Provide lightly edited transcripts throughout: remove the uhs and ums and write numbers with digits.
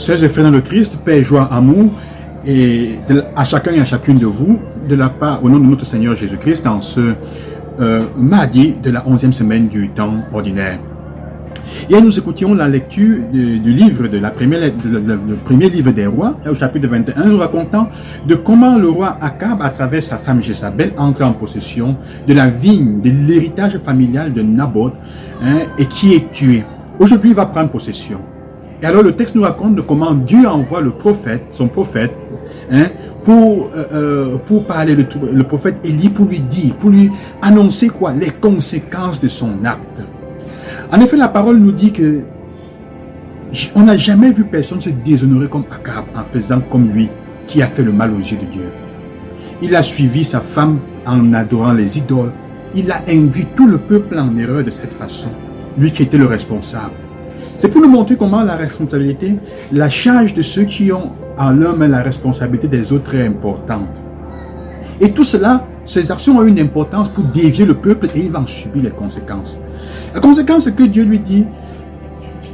Chers et frères dans le Christ, paix, joie, amour, et à chacun et à chacune de vous, de la part, au nom de notre Seigneur Jésus-Christ, dans ce mardi de la 11e semaine du temps ordinaire. Hier, nous écoutions la lecture du livre, le premier livre des rois, au chapitre 21, nous racontant de comment le roi Akab, à travers sa femme Jézabel, entre en possession de la vigne, de l'héritage familial de Naboth, et qui est tué. Aujourd'hui, il va prendre possession. Et alors, le texte nous raconte de comment Dieu envoie le prophète, son prophète, pour parler, le prophète Élie, pour lui annoncer quoi? Les conséquences de son acte. En effet, la parole nous dit que on n'a jamais vu personne se déshonorer comme Akab en faisant comme lui, qui a fait le mal aux yeux de Dieu. Il a suivi sa femme en adorant les idoles. Il a induit tout le peuple en erreur de cette façon, lui qui était le responsable. C'est pour nous montrer comment la responsabilité, la charge de ceux qui ont en leur main la responsabilité des autres est importante. Et tout cela, ces actions ont une importance pour dévier le peuple et il va en subir les conséquences. La conséquence, c'est que Dieu lui dit,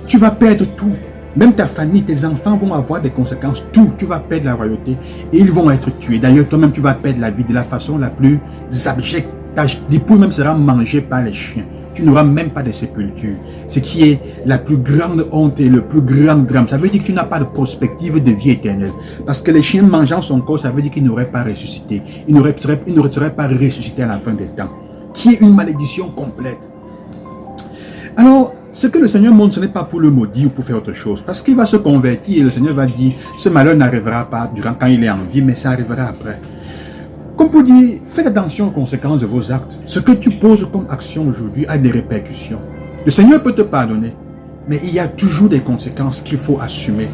tu vas perdre tout. Même ta famille, tes enfants vont avoir des conséquences. Tout, tu vas perdre la royauté et ils vont être tués. D'ailleurs, toi-même, tu vas perdre la vie de la façon la plus abjecte. Ta dépouille même sera mangée par les chiens. Tu n'auras même pas de sépulture. Ce qui est la plus grande honte et le plus grand drame. Ça veut dire que tu n'as pas de perspective de vie éternelle. Parce que les chiens mangeant son corps, ça veut dire qu'il n'aurait pas ressuscité. Il ne serait pas ressuscité à la fin des temps. Qui est une malédiction complète. Alors, ce que le Seigneur montre, ce n'est pas pour le maudire ou pour faire autre chose. Parce qu'il va se convertir et le Seigneur va dire, ce malheur n'arrivera pas quand il est en vie, mais ça arrivera après. Comme pour dire, faites attention aux conséquences de vos actes. Ce que tu poses comme action aujourd'hui a des répercussions. Le Seigneur peut te pardonner, mais il y a toujours des conséquences qu'il faut assumer.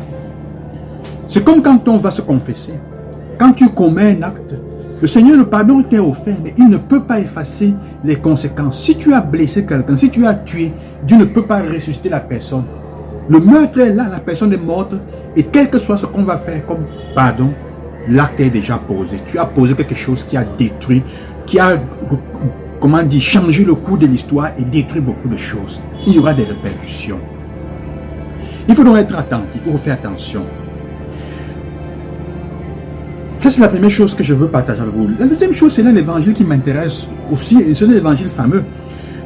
C'est comme quand on va se confesser. Quand tu commets un acte, le Seigneur, le pardon t'est offert, mais il ne peut pas effacer les conséquences. Si tu as blessé quelqu'un, si tu as tué, Dieu ne peut pas ressusciter la personne. Le meurtre est là, la personne est morte, et quel que soit ce qu'on va faire comme pardon, l'acte est déjà posé. Tu as posé quelque chose qui a détruit, qui a, changé le cours de l'histoire et détruit beaucoup de choses. Il y aura des répercussions. Il faut donc être attentif, il faut faire attention. Ça, c'est la première chose que je veux partager avec vous. La deuxième chose, c'est là l'évangile qui m'intéresse aussi, et c'est l'évangile fameux.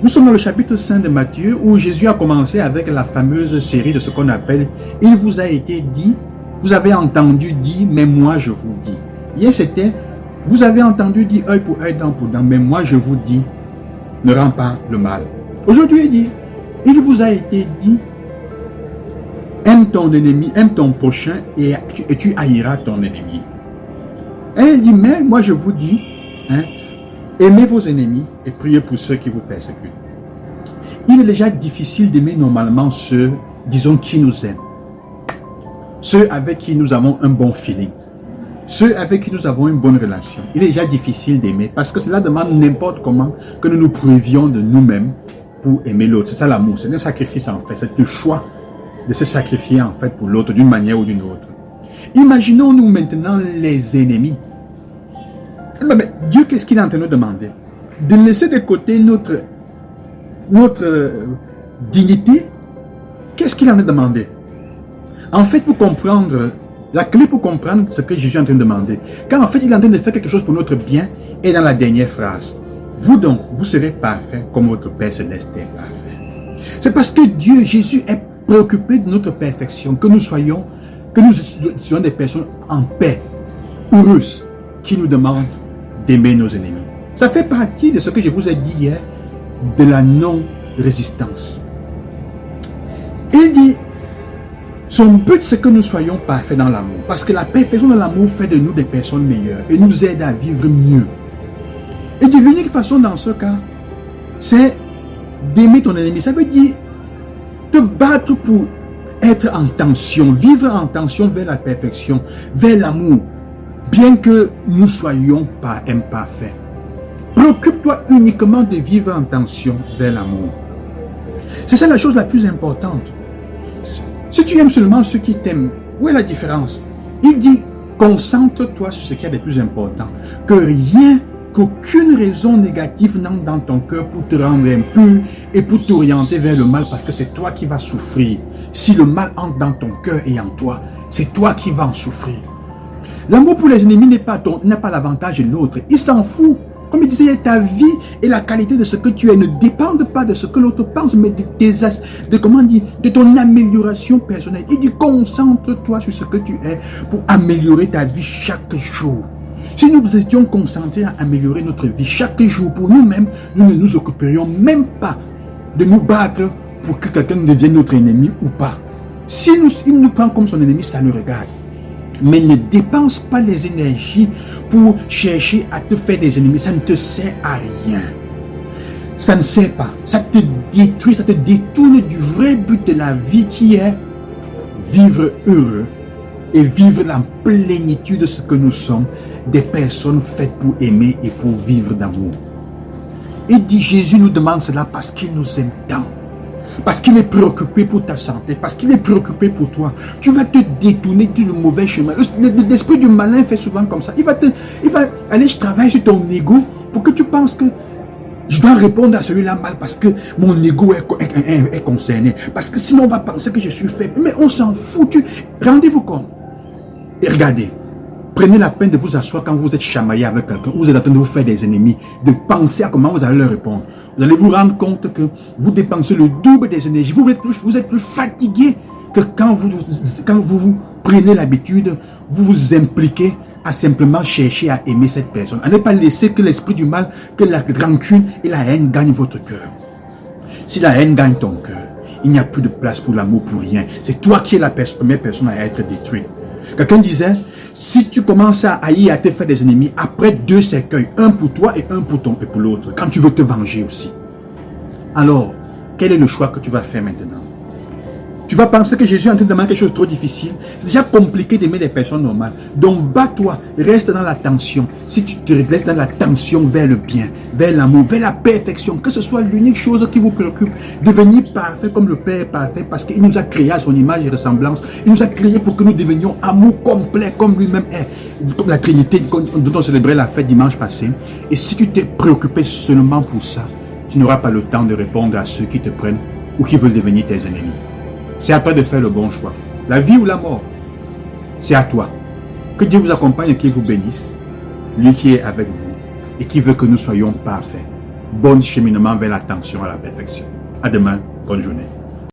Nous sommes dans le chapitre 5 de Matthieu, où Jésus a commencé avec la fameuse série de ce qu'on appelle « Il vous a été dit ». Vous avez entendu dire, mais moi je vous dis. Hier c'était, vous avez entendu dire œil pour œil, dent pour dent, mais moi je vous dis, ne rends pas le mal. Aujourd'hui il dit, il vous a été dit, aime ton ennemi, aime ton prochain et tu haïras ton ennemi. Et il dit, mais moi je vous dis, aimez vos ennemis et priez pour ceux qui vous persécutent. Il est déjà difficile d'aimer normalement ceux, disons, qui nous aiment. Ceux avec qui nous avons un bon feeling, ceux avec qui nous avons une bonne relation. Il est déjà difficile d'aimer parce que cela demande n'importe comment que nous nous privions de nous-mêmes pour aimer l'autre. C'est ça l'amour, c'est un sacrifice en fait, c'est le choix de se sacrifier en fait pour l'autre d'une manière ou d'une autre. Imaginons-nous maintenant les ennemis. Mais Dieu, qu'est-ce qu'il est en train de nous demander? De laisser de côté notre dignité. Qu'est-ce qu'il est en train de demander? En fait, pour comprendre, la clé pour comprendre ce que Jésus est en train de demander, car en fait, il est en train de faire quelque chose pour notre bien, est dans la dernière phrase. Vous donc, vous serez parfaits comme votre Père Céleste est parfait. C'est parce que Dieu, Jésus, est préoccupé de notre perfection, que nous soyons des personnes en paix, heureuses, qui nous demandent d'aimer nos ennemis. Ça fait partie de ce que je vous ai dit hier, de la non-résistance. Il dit, son but, c'est que nous soyons parfaits dans l'amour. Parce que la perfection dans l'amour fait de nous des personnes meilleures et nous aide à vivre mieux. Et l'unique façon dans ce cas, c'est d'aimer ton ennemi. Ça veut dire te battre pour être en tension, vivre en tension vers la perfection, vers l'amour, bien que nous soyons pas imparfaits. Préoccupe-toi uniquement de vivre en tension vers l'amour. C'est ça la chose la plus importante. Si tu aimes seulement ceux qui t'aiment, où est la différence? Il dit, concentre-toi sur ce qui est le plus important. Que rien, qu'aucune raison négative n'entre dans ton cœur pour te rendre impur et pour t'orienter vers le mal, parce que c'est toi qui vas souffrir. Si le mal entre dans ton cœur et en toi, c'est toi qui vas en souffrir. L'amour pour les ennemis n'a pas l'avantage de l'autre. Il s'en fout. Comme il disait, ta vie et la qualité de ce que tu es ne dépendent pas de ce que l'autre pense, mais de ton amélioration personnelle. Il dit, concentre-toi sur ce que tu es pour améliorer ta vie chaque jour. Si nous étions concentrés à améliorer notre vie chaque jour pour nous-mêmes, nous ne nous occuperions même pas de nous battre pour que quelqu'un devienne notre ennemi ou pas. Si il nous prend comme son ennemi, ça le regarde. Mais ne dépense pas les énergies pour chercher à te faire des ennemis. Ça ne te sert à rien. Ça ne sert pas. Ça te détruit, ça te détourne du vrai but de la vie qui est vivre heureux et vivre la plénitude de ce que nous sommes, des personnes faites pour aimer et pour vivre d'amour. Et dit Jésus nous demande cela parce qu'il nous aime tant. Parce qu'il est préoccupé pour ta santé, parce qu'il est préoccupé pour toi. Tu vas te détourner du mauvais chemin. L'esprit du malin fait souvent comme ça. Il va aller travailler sur ton ego pour que tu penses que je dois répondre à celui-là mal parce que mon ego est concerné. Parce que sinon on va penser que je suis faible. Mais on s'en fout. Rendez-vous compte. Et regardez. Prenez la peine de vous asseoir quand vous êtes chamaillé avec quelqu'un, vous êtes en train de vous faire des ennemis, de penser à comment vous allez leur répondre. Vous allez vous rendre compte que vous dépensez le double des énergies. Vous êtes plus fatigué que quand vous prenez l'habitude, vous vous impliquez à simplement chercher à aimer cette personne. À ne pas laisser que l'esprit du mal, que la rancune et la haine gagnent votre cœur. Si la haine gagne ton cœur, il n'y a plus de place pour l'amour, pour rien. C'est toi qui es la première personne à être détruite. Quelqu'un disait, si tu commences à haïr, à te faire des ennemis, après 2 cercueils, un pour toi et un pour l'autre, quand tu veux te venger aussi. Alors, quel est le choix que tu vas faire maintenant? Tu vas penser que Jésus est en train de demander quelque chose de trop difficile. C'est déjà compliqué d'aimer les personnes normales. Donc, bats-toi, reste dans la tension. Si tu te restes dans la tension vers le bien, vers l'amour, vers la perfection, que ce soit l'unique chose qui vous préoccupe, devenir parfait comme le Père est parfait, parce qu'il nous a créés à son image et ressemblance. Il nous a créés pour que nous devenions amour complet comme lui-même est. Comme la Trinité dont on célébrait la fête dimanche passé. Et si tu t'es préoccupé seulement pour ça, tu n'auras pas le temps de répondre à ceux qui te prennent ou qui veulent devenir tes ennemis. C'est à toi de faire le bon choix. La vie ou la mort, c'est à toi. Que Dieu vous accompagne et qu'il vous bénisse. Lui qui est avec vous et qui veut que nous soyons parfaits. Bon cheminement vers l'attention à la perfection. À demain. Bonne journée.